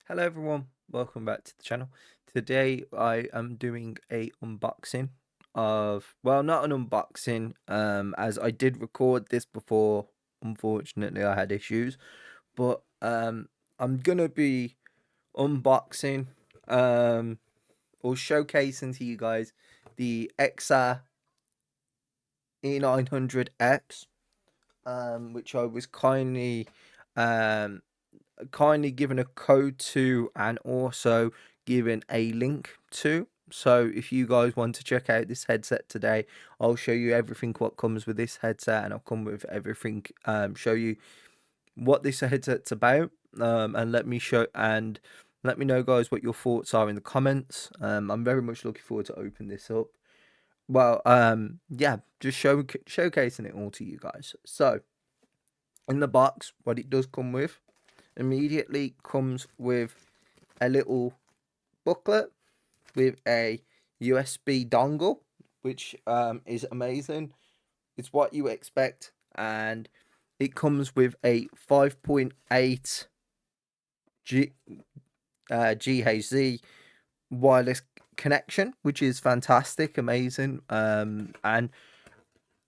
Hello everyone, welcome back to the channel. Today I am doing a unboxing of, well, not an unboxing, as I did record this before. Unfortunately I had issues, but I'm gonna be unboxing or showcasing to you guys the EKSA E900X, which I was um kindly given a code to and also given a link to. So if you guys want to check out this headset today, I'll show you everything what comes with this headset, and I'll come with everything, show you what this headset's about, and let me know, guys, what your thoughts are in the comments. I'm very much looking forward to open this up. Well, yeah, just showcasing it all to you guys. So in the box, what it does come with immediately comes with a little booklet with a USB dongle, which is amazing. It's what you expect, and it comes with a 5.8 GHz wireless connection, which is fantastic, amazing, and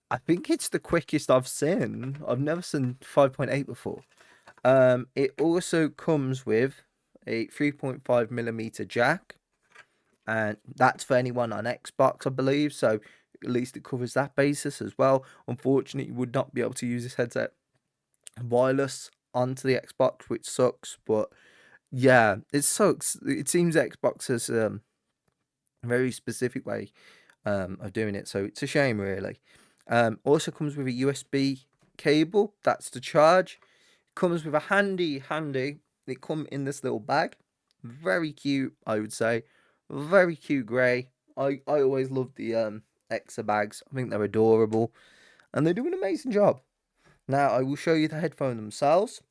I think it's the quickest I've seen. I've never seen 5.8 before. It also comes with a 3.5mm jack, and that's for anyone on Xbox, I believe. So at least it covers that basis as well. Unfortunately, you would not be able to use this headset wireless onto the Xbox, which sucks. But yeah, it sucks. It seems Xbox has a very specific way of doing it, so it's a shame, really. Also comes with a USB cable. That's to charge. Comes with a handy. It come in this little bag. Very cute, I would say. Very cute grey. I always love the EKSA bags. I think they're adorable, and they do an amazing job. Now I will show you the headphones themselves.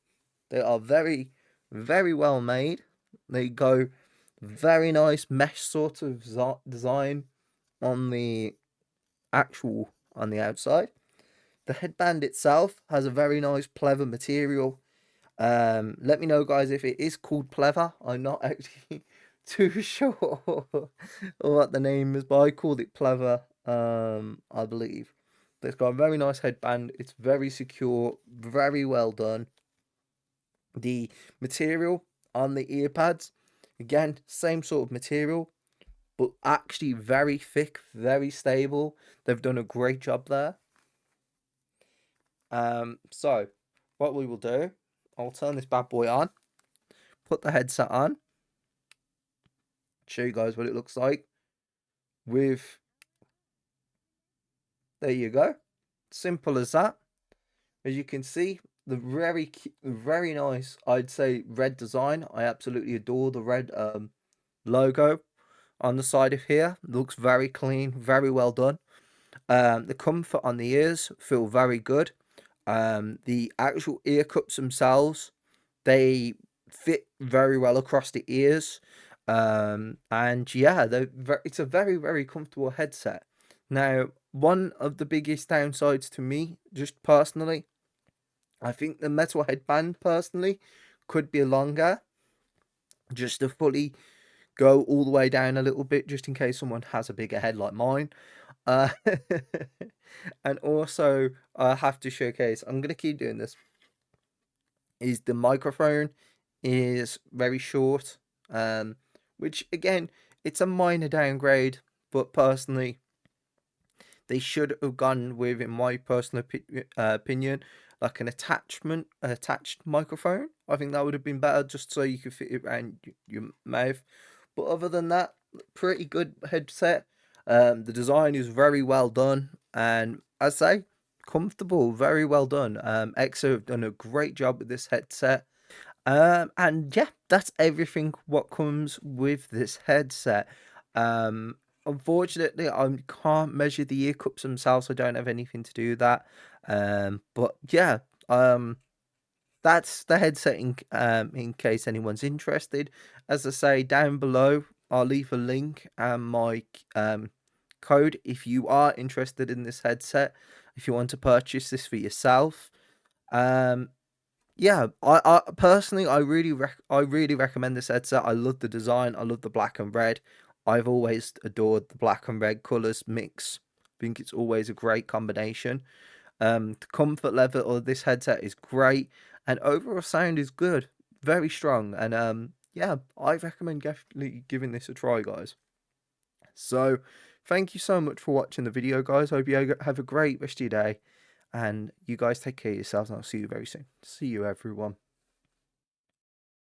They are very well made. They go very nice mesh sort of design on the on the outside. The headband itself has a very nice pleather material. Let me know, guys, if it is called pleather. I'm not actually too sure what the name is, but I called it pleather, I believe. But it's got a very nice headband. It's very secure, very well done. The material on the earpads, again, same sort of material, but actually very thick, very stable. They've done a great job there. So what we will do, I'll turn this bad boy on, put the headset on, show you guys what it looks like with, there you go, simple as that. As you can see, the very nice, I'd say, red design. I absolutely adore the red logo on the side of here. Looks very clean, very well done. The comfort on the ears feel very good. The actual ear cups themselves, they fit very well across the ears. And yeah, it's a very comfortable headset. Now, one of the biggest downsides to me, just personally, I think the metal headband personally could be longer, just to fully go all the way down a little bit, just in case someone has a bigger head like mine. Uh, and also, I have to showcase, I'm going to keep doing this, is the microphone is very short, which again, it's a minor downgrade, but personally, they should have gone with, in my personal opinion, like an attached microphone. I think that would have been better, just so you could fit it around your mouth. But other than that, pretty good headset. The design is very well done, and I say comfortable, very well done. EKSA have done a great job with this headset. And yeah, that's everything what comes with this headset. Um, Unfortunately, I can't measure the ear cups themselves. I don't have anything to do with that. But yeah, that's the headset in case anyone's interested. As I say, down below, I'll leave a link and my code if you are interested in this headset. If you want to purchase this for yourself. Um, Yeah, I personally, I really recommend this headset. I love the design. I love the black and red. I've always adored the black and red colors mix. I think it's always a great combination. The comfort level of this headset is great, and overall sound is good, very strong. And yeah, I recommend definitely giving this a try, guys. So, thank you so much for watching the video, guys. Hope you have a great rest of your day, and you guys take care of yourselves, and I'll see you very soon. See you, everyone.